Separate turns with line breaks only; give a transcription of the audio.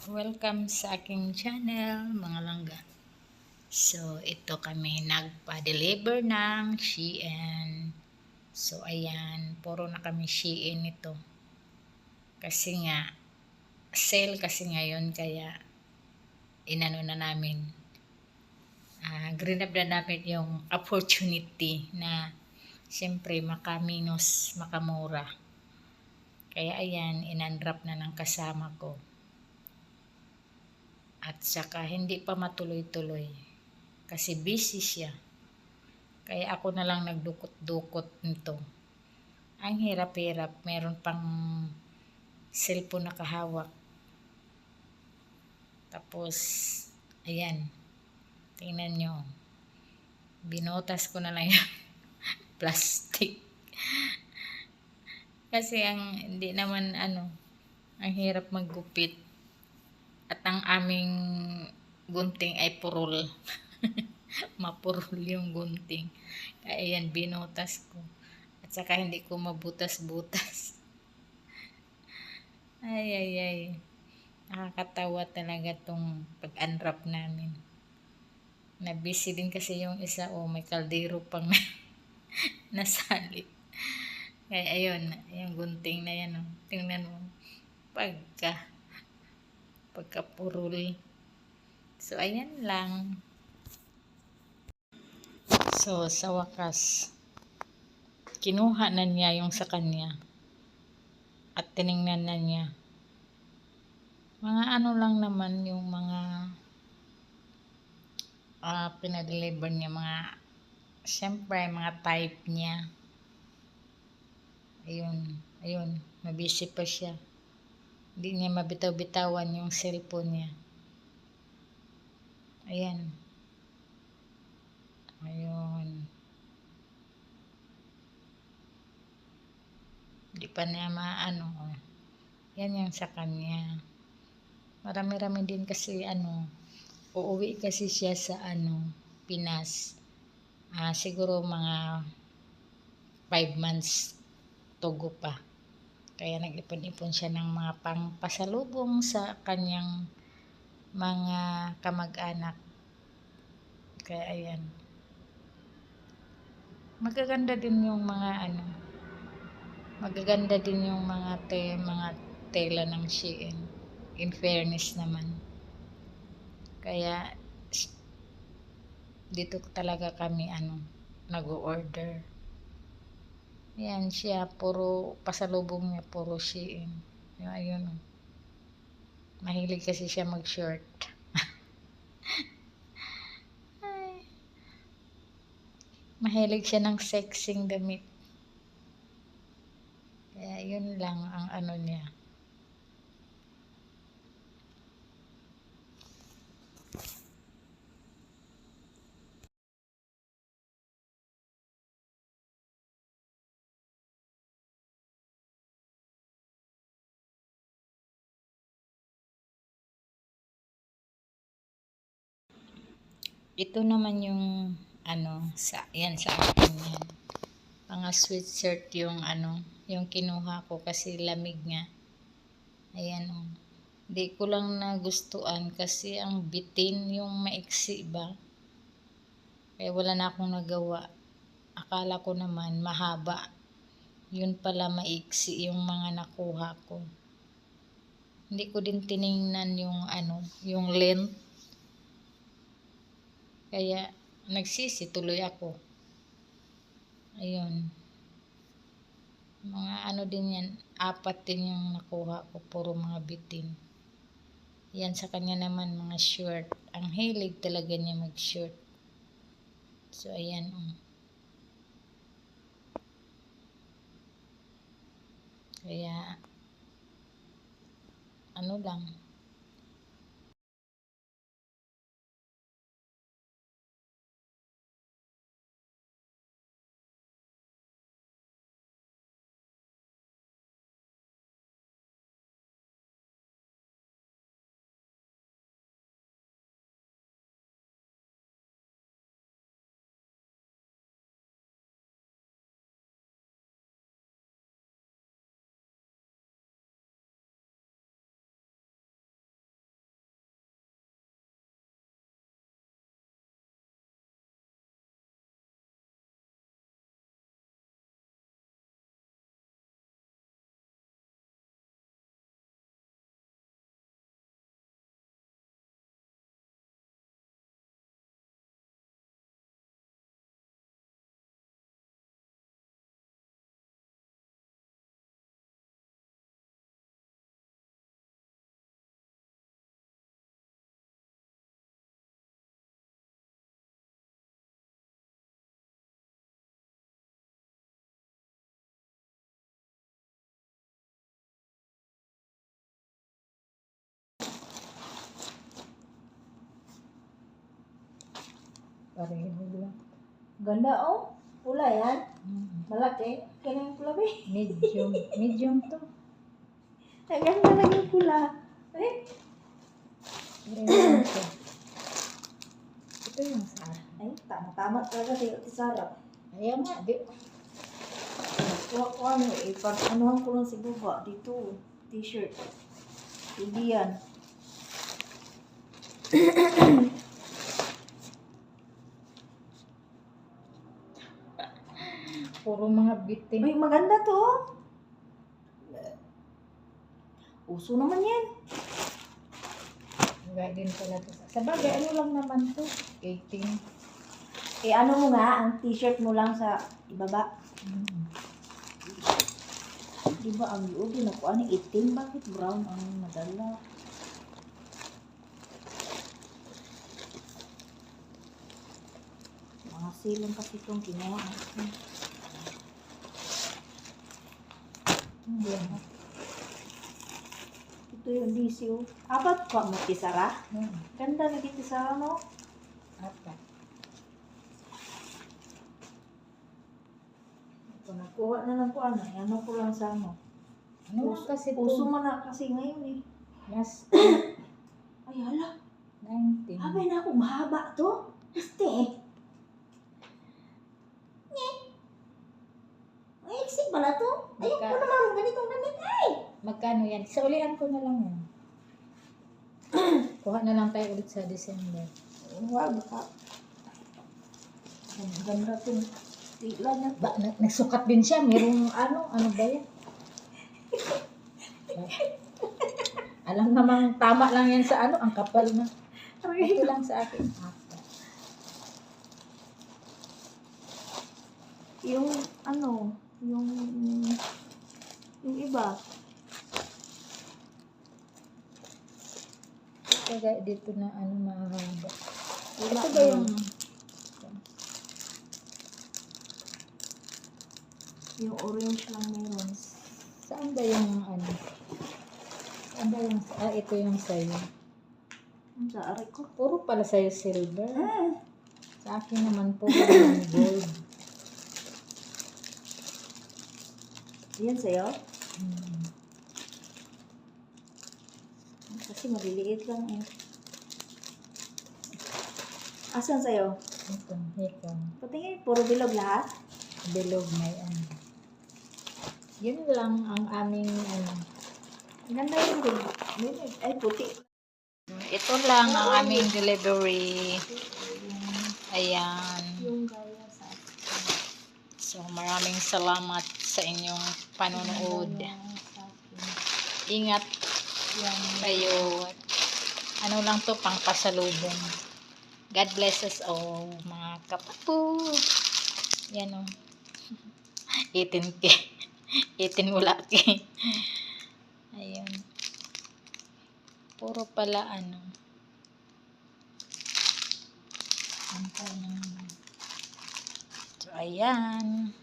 Welcome sa aking channel, mga langga. So, ito kami nagpa-deliver ng Shein. So, ayan, puro na kami Shein ito. Kasi nga, sale kasi ngayon, kaya inano na namin. Grab na namin yung opportunity na siyempre makaminos, makamura. Kaya ayan, inunwrap na ng kasama ko. At saka hindi pa matuloy-tuloy kasi busy siya. Kaya ako na lang nagdukot-dukot nito. Ang hirap-hirap, meron pang cellphone na kahawak. Tapos, ayan, tingnan nyo. Binotas ko na lang yung plastic. Kasi hindi naman ang hirap maggupit. At ang aming gunting ay purol. Mapurol yung gunting. Kaya ayan, binotas ko. At saka hindi ko mabutas-butas. Ay. Nakakatawa talaga tong pag-unwrap namin. Na-busy din kasi yung isa. May kaldero pang nasali. Kaya ayun, yung gunting na yan. Tingnan mo. Pagka-purol. So, ayan lang. So, sa wakas, kinuha na niya yung sa kanya. At tiningnan na niya. Mga lang naman yung mga pinadeliver niya. Siyempre, mga type niya. Ayun. Mabisi pa siya. Hindi niya mabitaw-bitawan yung cellphone niya. Ayun. Hindi pa niya Yan yung sa kanya. Marami-rami din kasi uuwi kasi siya sa Pinas. Siguro mga 5 months tugo pa. Kaya nag-ipon-ipon siya ng mga pangpasalubong sa kanyang mga kamag-anak. Kaya ayan. Magaganda din yung mga tela ng Shein. In fairness naman. Kaya dito talaga kami nag-order. Yan siya, puro pasalubong niya, puro Shein. Ayun. Mahilig kasi siya mag-short. Mahilig siya ng sexing damit. Kaya yun lang ang niya. Ito naman yung sa akin yan. Mga sweatshirt yung kinuha ko kasi lamig nga. Ayan Di ko lang nagustuhan kasi ang bitin yung maiksi ba. Kaya wala na akong nagawa. Akala ko naman mahaba. Yun pala maiksi yung mga nakuha ko. Hindi ko din tiningnan yung length. Kaya nagsisi tuloy ako. Ayun. Mga din yan, 4 din yung nakuha ko, puro mga bitin. Yan sa kanya naman mga short. Ang hilig talaga niya mag-short. So ayan Kaya lang. Pareho lang.
Ganda oh. Pula yan.
Malaki.
Kaya yung pula ba?
Medium. Medium to.
Ang ganda lang yung pula. Eh?
Pareho lang to. Ito yung sa akin.
Ay, tama-tama talaga si Ate Sarah.
Ayaw nga. Di.
Kuha ko ano eh. Anuhan ko lang si Buba. Dito. T-shirt. Hindi yan.
Puro mga bitin.
Ay, maganda to. Uso naman yan.
Gaya din pala to. Sa bagay, ano lang naman to? 18.
Eh, ano mo nga, ang t-shirt mo lang sa ibaba. Di ba ang loob yun ako? Ano, 18? Bakit brown ang madala? Mga silong kasi itong ginawa.
Yan.
Ito yung DCO. Apat ko mo, Tisara?
Hmm.
Ganda na dito Tisara, no?
Apat.
Kung nakuha na lang ko, ano ko lang sa ano.
Ano lang kasi
Puso
to?
man na kasi ngayon eh.
Mas
Ay, hala.
19.
Habay na ako, mahaba to. Este eh. Ay, eksik pala to. Ayun ko naman, ganitong damit. Ay!
Magkano yan? Sa ulian ko na lang yan. Kuha na lang tayo ulit sa December.
Wag ka. Ang ganda to. Tila na.
Ba, nagsukat din siya. Merong ano ba yan? Alam namang tama lang yan sa ano, ang kapal na. Ito lang sa akin. Apat.
Yung ano, yung iba.
Kaya dito na ano mahaba.
Wala
Ito ba yung
yung orange lang meron.
saan ba yung ano? Saan ba yung ito yung sa'yo.
Ang saari ko.
Puro pala sa'yo silver.
Ah,
Sa akin naman po yung gold.
yan sa'yo?
Hmm.
Kasi maliliit lang eh. Asan sa'yo?
Ito, hikam.
Patingin, puro bilog lahat?
Bilog may ano. Yun lang ang aming ano.
Ganda yung bilog. Ay, puti.
Ito lang ang aming delivery. Ayan.
Yung gaya sa akin.
So maraming salamat sa inyong panonood.
Sa akin.
Ingat
Yan.
kayo. Ano lang to, pang pasalubong. God bless us all, mga kapapo. Yan o. 18K. 18 wala K. Ayun. Puro pala ano. So, ayan.